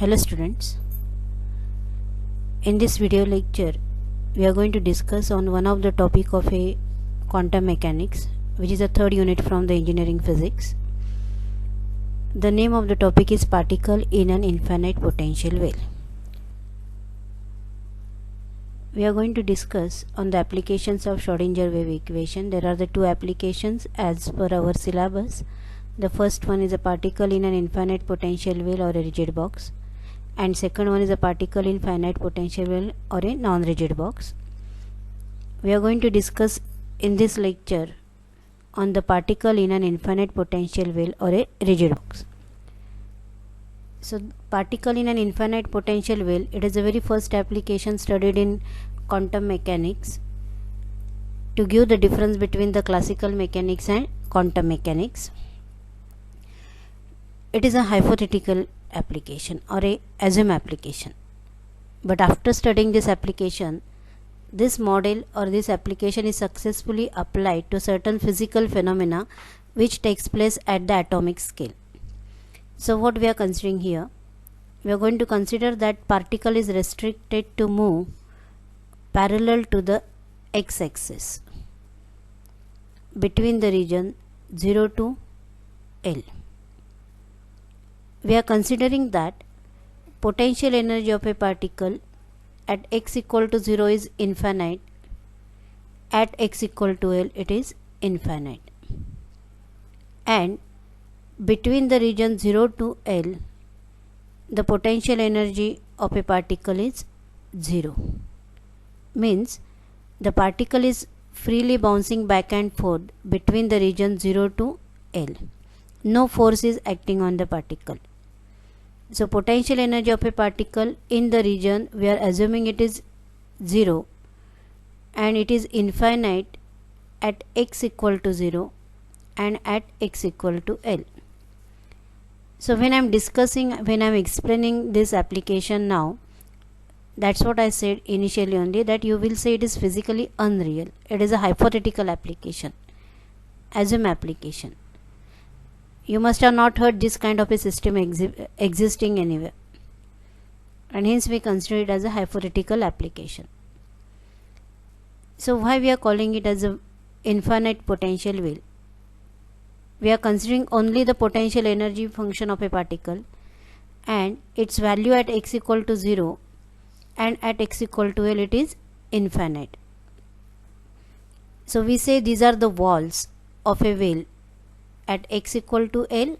Hello students, in this video lecture we are going to discuss on one of the topic of a quantum mechanics, which is a third unit from the engineering physics. The name of the topic is particle in an infinite potential well. We are going to discuss on the applications of Schrödinger wave equation. There are the two applications as per our syllabus. The first one is a particle in an infinite potential well or a rigid box, and second one is a particle in finite potential well or a non-rigid box. We are going to discuss in this lecture on the particle in an infinite potential well or a rigid box. So particle in an infinite potential well, it is the very first application studied in quantum mechanics to give the difference between the classical mechanics and quantum mechanics. It is a hypothetical application or a assume application, but after studying this application, this model or this application is successfully applied to certain physical phenomena which takes place at the atomic scale. So what we are considering here, we are going to consider that particle is restricted to move parallel to the x-axis between the region 0 to L. We are considering that potential energy of a particle at x equal to 0 is infinite, at x equal to L it is infinite, and between the region 0 to L the potential energy of a particle is 0. Means the particle is freely bouncing back and forth between the region 0 to L. No force is acting on the particle. So potential energy of a particle in the region, we are assuming it is 0 and it is infinite at x equal to 0 and at x equal to L. So when I am explaining this application now, that's what I said initially only, that you will say it is physically unreal. It is a hypothetical application, assume application. You must have not heard this kind of a system existing anywhere, and hence we consider it as a hypothetical application. So why we are calling it as a infinite potential well? We are considering only the potential energy function of a particle and its value at x equal to 0 and at x equal to L it is infinite. So we say these are the walls of a well at x equal to L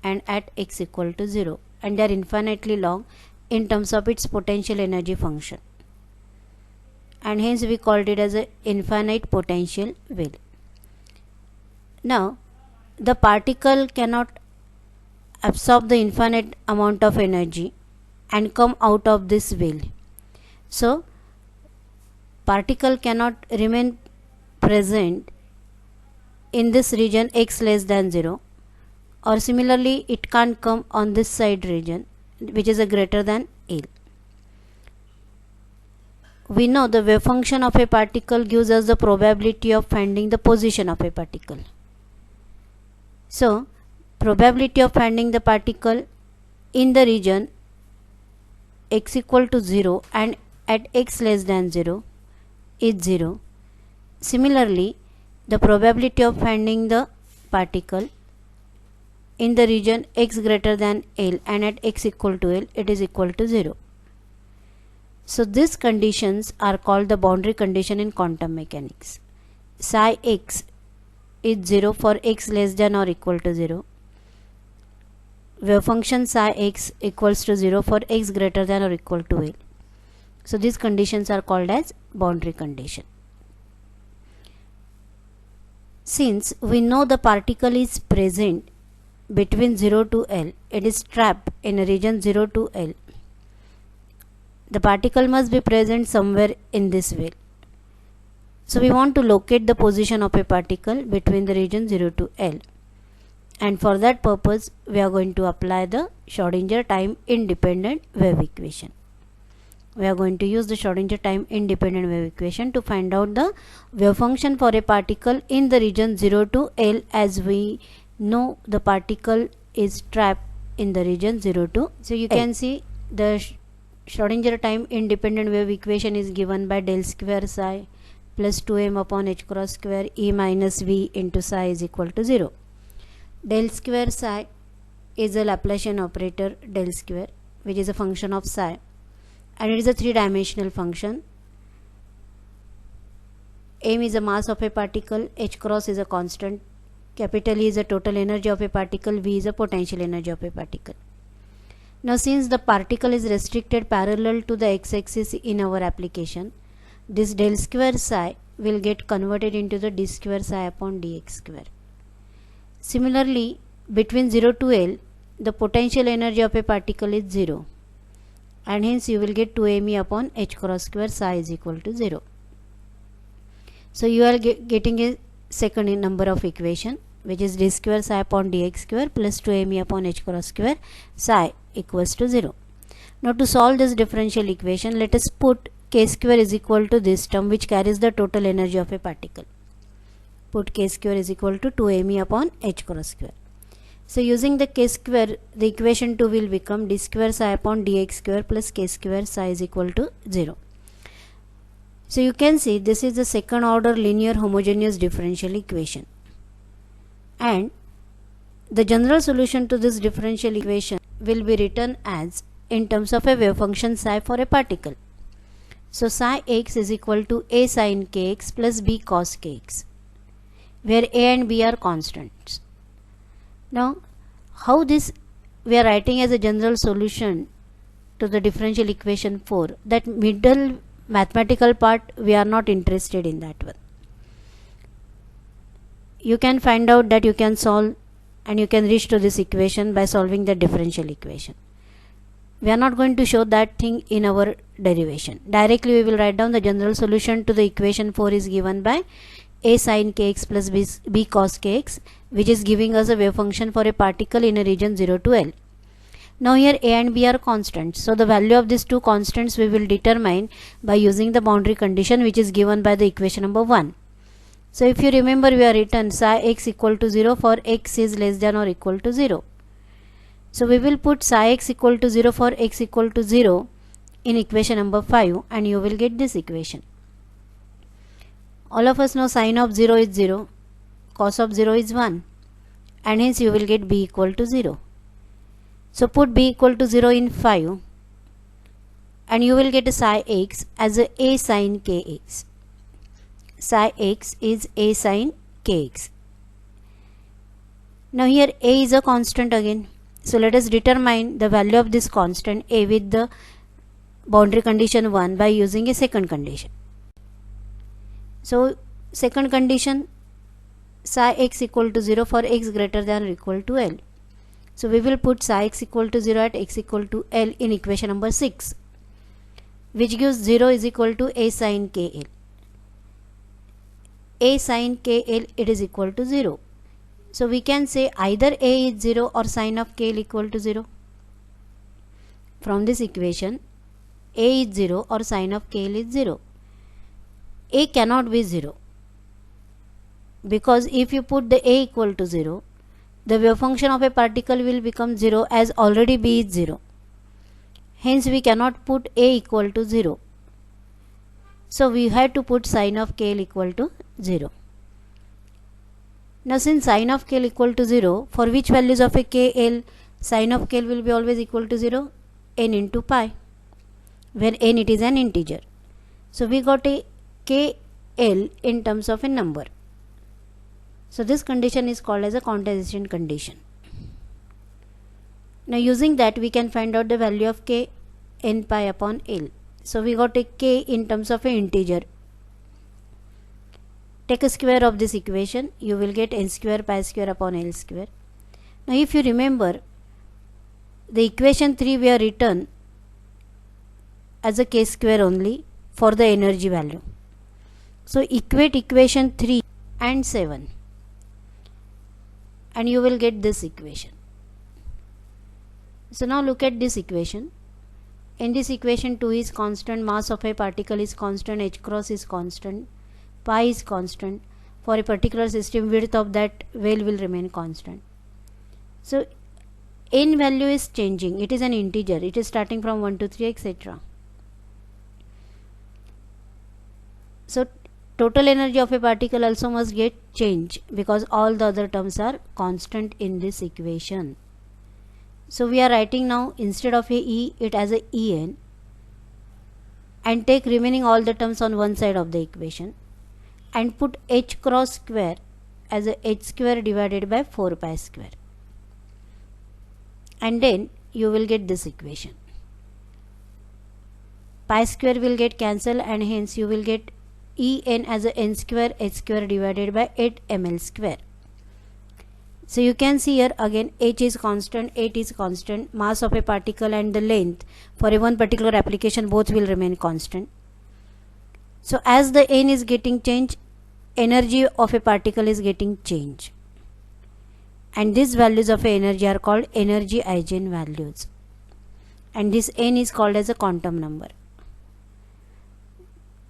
and at x equal to 0, and they are infinitely long in terms of its potential energy function, and hence we called it as an infinite potential well. Now the particle cannot absorb the infinite amount of energy and come out of this well. So particle cannot remain present in this region x less than 0, or similarly it can't come on this side region which is a greater than L. We know the wave function of a particle gives us the probability of finding the position of a particle. So probability of finding the particle in the region x equal to 0 and at x less than 0 is 0. Similarly, the probability of finding the particle in the region x greater than L and at x equal to L it is equal to 0. So these conditions are called the boundary condition in quantum mechanics. Psi x is 0 for x less than or equal to 0. Wave function psi x equals to 0 for x greater than or equal to L. So these conditions are called as boundary condition. Since we know the particle is present between 0 to L, it is trapped in a region 0 to L. The particle must be present somewhere in this well. So we want to locate the position of a particle between the region 0 to L, and for that purpose we are going to apply the Schrödinger time independent wave equation. We are going to use the Schrödinger time independent wave equation to find out the wave function for a particle in the region 0 to L, as we know the particle is trapped in the region 0 to. So you can see the Schrodinger time independent wave equation is given by del square psi plus 2m upon h cross square E minus V into psi is equal to 0. Del square psi is a Laplacian operator del square, which is a function of psi, and it is a three-dimensional function. M is the mass of a particle, h cross is a constant, capital E is the total energy of a particle, V is the potential energy of a particle. Now since the particle is restricted parallel to the x-axis in our application, this del square psi will get converted into the d square psi upon dx square. Similarly, between 0 to L, the potential energy of a particle is 0, and hence you will get 2me upon h cross square psi is equal to 0. So you are getting a second number of equation, which is d square psi upon dx square plus 2me upon h cross square psi equals to 0. Now to solve this differential equation, let us put k square is equal to this term which carries the total energy of a particle. Put k square is equal to 2me upon h cross square. So using the k square, the equation 2 will become d square psi upon dx square plus k square psi is equal to 0. So you can see this is the second order linear homogeneous differential equation, and the general solution to this differential equation will be written as in terms of a wave function psi for a particle. So psi x is equal to a sin kx plus b cos kx, where a and b are constants. Now how this we are writing as a general solution to the differential equation 4, that middle mathematical part we are not interested in that one. You can find out that you can solve and you can reach to this equation by solving the differential equation. We are not going to show that thing in our derivation. Directly we will write down the general solution to the equation 4 is given by a sin kx plus b cos kx, which is giving us a wave function for a particle in a region 0 to L. Now here a and b are constants, so the value of these two constants we will determine by using the boundary condition which is given by the equation number 1. So if you remember, we are written psi x equal to 0 for x is less than or equal to 0. So we will put psi x equal to 0 for x equal to 0 in equation number 5, and you will get this equation. All of us know sine of 0 is 0, cos of 0 is 1, and hence you will get b equal to 0. So put b equal to 0 in 5, and you will get a psi x as a sin kx. Psi x is a sin kx. Now here a is a constant again. So let us determine the value of this constant a with the boundary condition 1 by using a second condition. So second condition, psi x equal to 0 for x greater than or equal to L. So we will put psi x equal to 0 at x equal to L in equation number 6, which gives 0 is equal to a sin kl. A sin kl, it is equal to 0. So we can say either a is 0 or sin of kl equal to 0. From this equation, a is 0 or sin of kl is 0. A cannot be 0, because if you put the a equal to 0, the wave function of a particle will become 0 as already b is 0. Hence we cannot put a equal to 0. So we have to put sin of kl equal to 0. Now since sin of kl equal to 0, for which values of a kl, sin of kl will be always equal to 0? N into pi, where n it is an integer. So we got a kl in terms of a number. So this condition is called as a quantization condition. Now using that we can find out the value of k n pi upon L. So we got a k in terms of an integer. Take a square of this equation, you will get n square pi square upon L square. Now if you remember, the equation 3 we are written as a k square only for the energy value. So equate equation 3 and 7 and you will get this equation. So now look at this equation. In this equation 2 is constant, mass of a particle is constant, h cross is constant, pi is constant. For a particular system, width of that well will remain constant. So n value is changing, it is an integer, it is starting from 1 to 3 etc. So total energy of a particle also must get changed because all the other terms are constant in this equation. So we are writing now, instead of a E, it as a En, and take remaining all the terms on one side of the equation and put h cross square as a h square divided by 4 pi square, and then you will get this equation. Pi square will get cancelled and hence you will get En as a n square h square divided by 8 ml square. So you can see here again h is constant, 8 is constant, mass of a particle and the length for a one particular application both will remain constant. So as the n is getting changed, energy of a particle is getting changed, and these values of energy are called energy eigenvalues, and this n is called as a quantum number.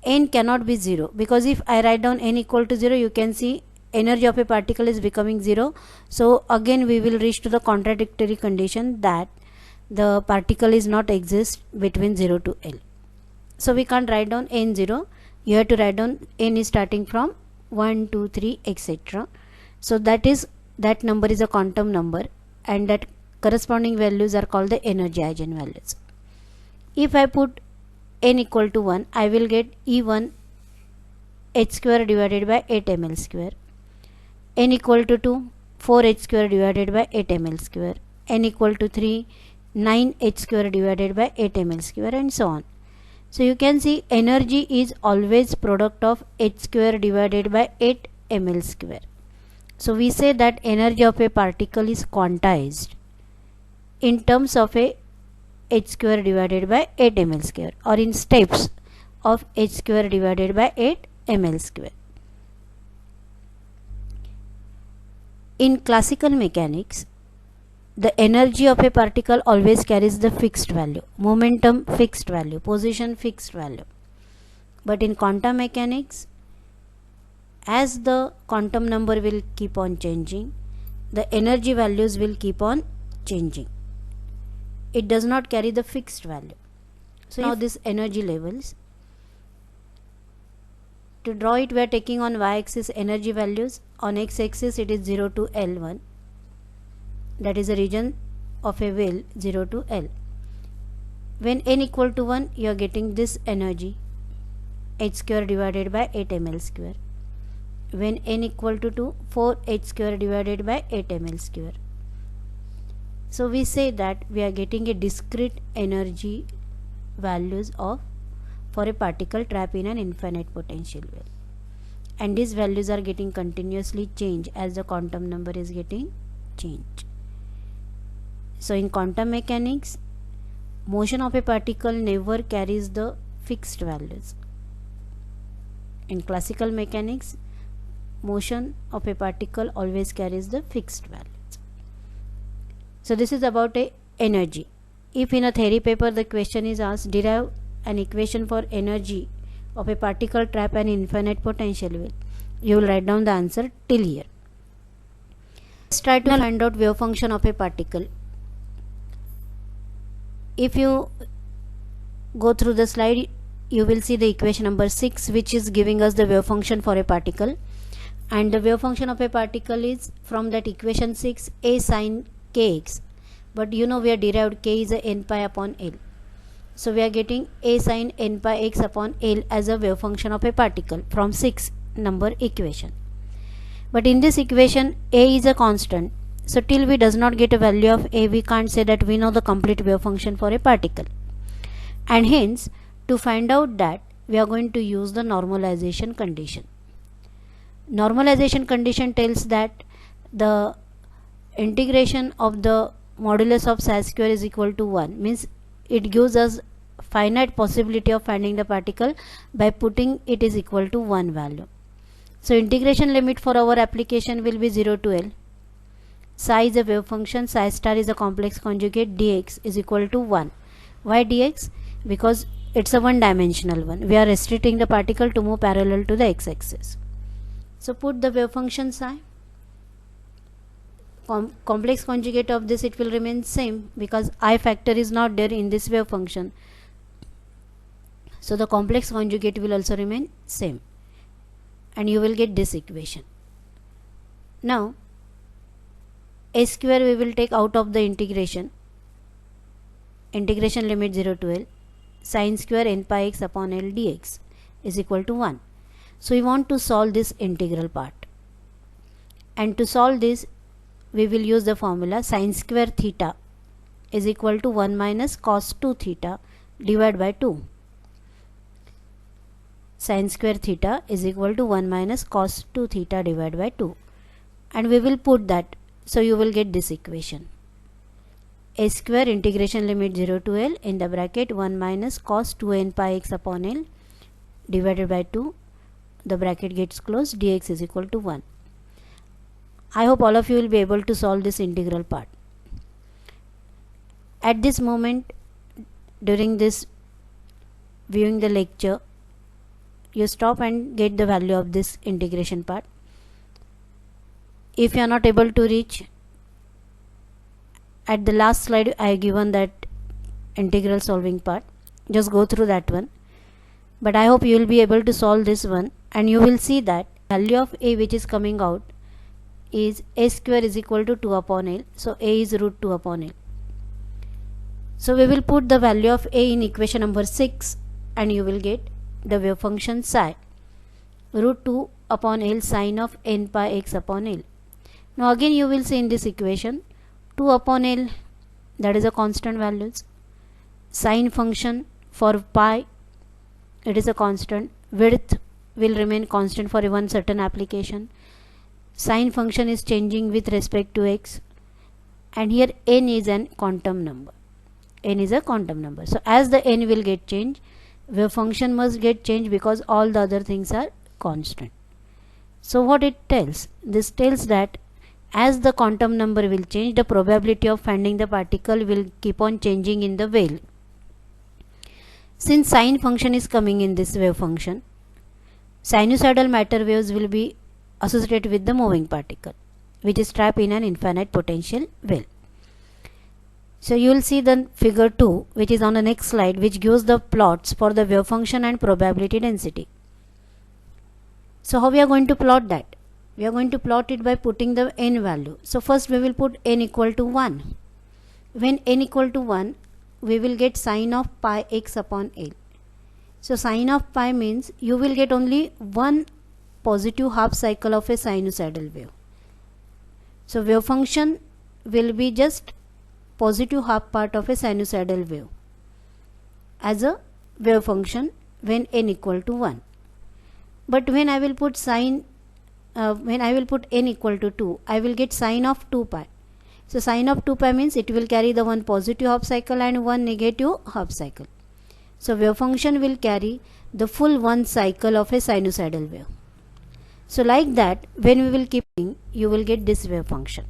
N cannot be 0 because if I write down n equal to 0, you can see energy of a particle is becoming 0. So again we will reach to the contradictory condition that the particle is not exist between 0 to L. So we can't write down n 0, you have to write down n is starting from 1, 2, 3 etc. So that number is a quantum number, and that corresponding values are called the energy eigenvalues. If I put n equal to 1, I will get E1 h square divided by 8 ml square, n equal to 2, 4 h square divided by 8 ml square, n equal to 3, 9 h square divided by 8 ml square, and so on. So you can see energy is always product of h square divided by 8 ml square. So we say that energy of a particle is quantized in terms of a h square divided by 8 ml square, or in steps of h square divided by 8 ml square. In classical mechanics, the energy of a particle always carries the fixed value, momentum fixed value, position fixed value. But in quantum mechanics, as the quantum number will keep on changing, the energy values will keep on changing. It does not carry the fixed value. So now this energy levels, to draw it we are taking on y-axis energy values, on x-axis it is 0 to L1, that is a region of a well 0 to L. When n equal to 1, you are getting this energy h square divided by 8 ml square. When n equal to 2, 4 h square divided by 8 ml square. So we say that we are getting a discrete energy values for a particle trapped in an infinite potential well, and these values are getting continuously changed as the quantum number is getting changed. So in quantum mechanics, motion of a particle never carries the fixed values. In classical mechanics, motion of a particle always carries the fixed values. So this is about a energy. If in a theory paper the question is asked, derive an equation for energy of a particle trapped an infinite potential well, you will write down the answer till here. Let's try to find out wave function of a particle. If you go through the slide, you will see the equation number 6, which is giving us the wave function for a particle, and the wave function of a particle is from that equation 6 a sin kx, but you know we are derived k is a n pi upon L. So we are getting a sin n pi x upon L as a wave function of a particle from 6 number equation. But in this equation a is a constant, so till we does not get a value of a, we can't say that we know the complete wave function for a particle, and hence to find out that we are going to use the normalization condition. Normalization condition tells that the integration of the modulus of psi square is equal to 1, means it gives us finite possibility of finding the particle by putting it is equal to 1 value. So integration limit for our application will be 0 to L. Psi is a wave function, psi star is a complex conjugate, dx is equal to 1. Why dx? Because it's a one dimensional one. We are restricting the particle to move parallel to the x-axis. So put the wave function psi. complex conjugate of this, it will remain same because I factor is not there in this wave function. So the complex conjugate will also remain same, and you will get this equation. Now a square we will take out of the integration limit 0 to L, sin square n pi x upon L dx is equal to 1. So we want to solve this integral part, and to solve this we will use the formula sin square theta is equal to 1 minus cos 2 theta divided by 2. Sin square theta is equal to 1 minus cos 2 theta divided by 2, and we will put that, so you will get this equation. A square integration limit 0 to L in the bracket 1 minus cos 2n pi x upon L divided by 2, the bracket gets closed, dx is equal to 1. I hope all of you will be able to solve this integral part. At this moment, during this viewing the lecture, you stop and get the value of this integration part. If you are not able to reach, at the last slide I have given that integral solving part, just go through that one. But I hope you will be able to solve this one, and you will see that value of a which is coming out is a square is equal to 2 upon L. So a is root 2 upon L. So we will put the value of a in equation number 6, and you will get the wave function psi root 2 upon L sin of n pi x upon L. Now again you will see in this equation 2 upon L, that is a constant values. Sine function for pi, it is a constant. Width will remain constant for one certain application. Sine function is changing with respect to x, and here n is an quantum number. N is a quantum number. So as the n will get changed, wave function must get changed because all the other things are constant. So what it tells? This tells that as the quantum number will change, the probability of finding the particle will keep on changing in the veil. Since sine function is coming in this wave function, sinusoidal matter waves will be associated with the moving particle, which is trapped in an infinite potential veil. So you will see the figure 2, which is on the next slide, which gives the plots for the wave function and probability density. So how we are going to plot that? We are going to plot it by putting the n value. So first we will put n equal to 1. When n equal to 1, we will get sine of pi x upon L. So sine of pi means you will get only one positive half cycle of a sinusoidal wave. So wave function will be just positive half part of a sinusoidal wave as a wave function when n equal to 1. But when I will put n equal to 2, I will get sine of 2 pi. So sine of 2 pi means it will carry the one positive half cycle and one negative half cycle. So wave function will carry the full one cycle of a sinusoidal wave. So like that, when we will keep doing, you will get this wave function.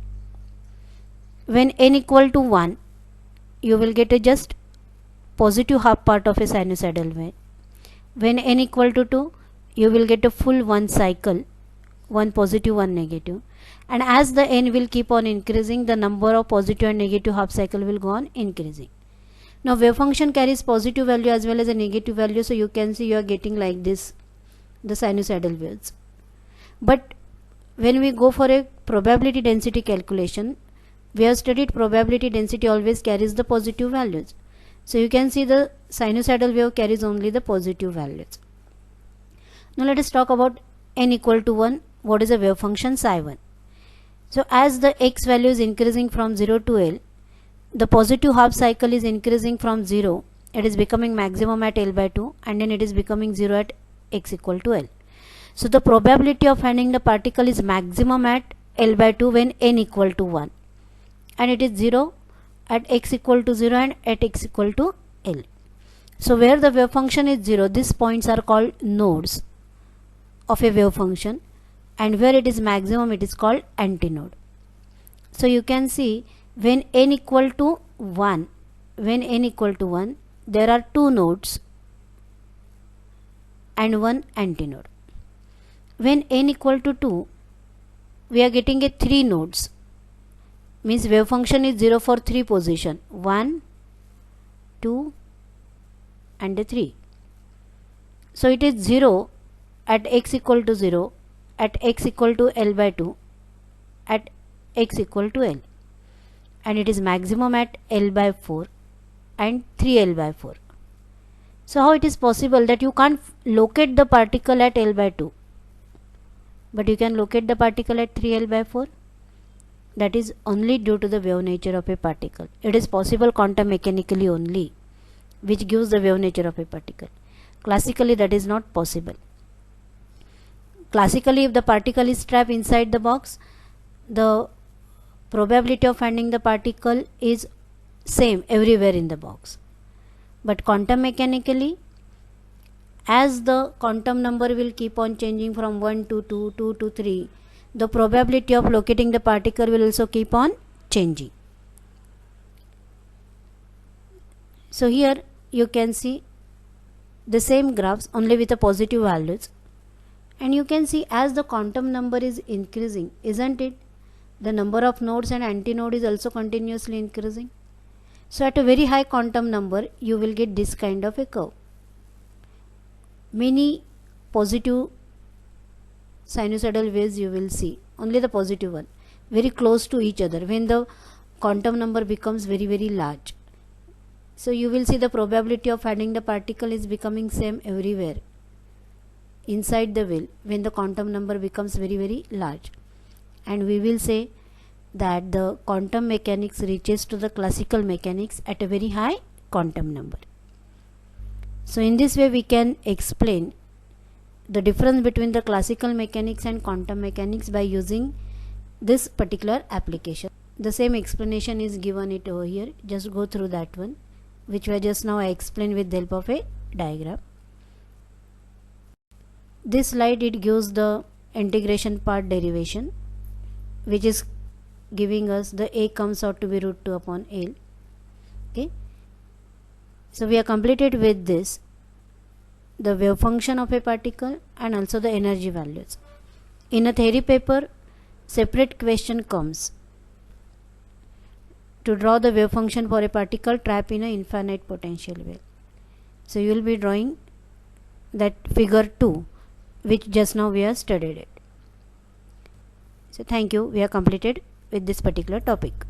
When n equal to 1, you will get a just positive half part of a sinusoidal wave. When n equal to 2, you will get a full one cycle, one positive, one negative. And as the n will keep on increasing, the number of positive and negative half cycle will go on increasing. Now wave function carries positive value as well as a negative value, so you can see you are getting like this the sinusoidal waves. But when we go for a probability density calculation, we have studied probability density always carries the positive values. So you can see the sinusoidal wave carries only the positive values. Now let us talk about n equal to 1. What is a wave function psi 1? So as the x value is increasing from 0 to L, the positive half cycle is increasing from 0. It is becoming maximum at L by 2, and then it is becoming 0 at x equal to L. So the probability of finding the particle is maximum at L by 2 when n equal to 1, and it is 0 at x equal to 0 and at x equal to L. So where the wave function is 0, these points are called nodes of a wave function, and where it is maximum, it is called antinode. So you can see when n equal to 1, there are two nodes and one antinode. When n equal to 2, we are getting a 3 nodes means wave function is 0 for 3 position, 1, 2 and 3. So it is 0 at x equal to 0, at x equal to L by 2, at x equal to L, and it is maximum at L by 4 and 3L by 4. So how it is possible that you can't locate the particle at L by 2, but you can locate the particle at 3L by 4? That is only due to the wave nature of a particle. It is possible quantum mechanically only, which gives the wave nature of a particle. Classically that is not possible. Classically, if the particle is trapped inside the box, the probability of finding the particle is same everywhere in the box. But quantum mechanically, as the quantum number will keep on changing from 1 to 2, 2 to 3, the probability of locating the particle will also keep on changing. So here you can see the same graphs only with the positive values, and you can see as the quantum number is increasing, isn't it? The number of nodes and antinode is also continuously increasing. So at a very high quantum number you will get this kind of a curve. Many positive sinusoidal waves you will see, only the positive one, very close to each other when the quantum number becomes very large. So you will see the probability of finding the particle is becoming same everywhere inside the wheel when the quantum number becomes very large. And we will say that the quantum mechanics reaches to the classical mechanics at a very high quantum number. So in this way we can explain the difference between the classical mechanics and quantum mechanics by using this particular application. The same explanation is given it over here. Just go through that one, which was just now I explained with the help of a diagram. This slide, it gives the integration part derivation, which is giving us the a comes out to be root 2 upon L. Okay, so we are completed with this, the wave function of a particle and also the energy values. In a theory paper, separate question comes to draw the wave function for a particle trapped in an infinite potential wave. So you will be drawing that figure 2, which just now we have studied it. So thank you, we are completed with this particular topic.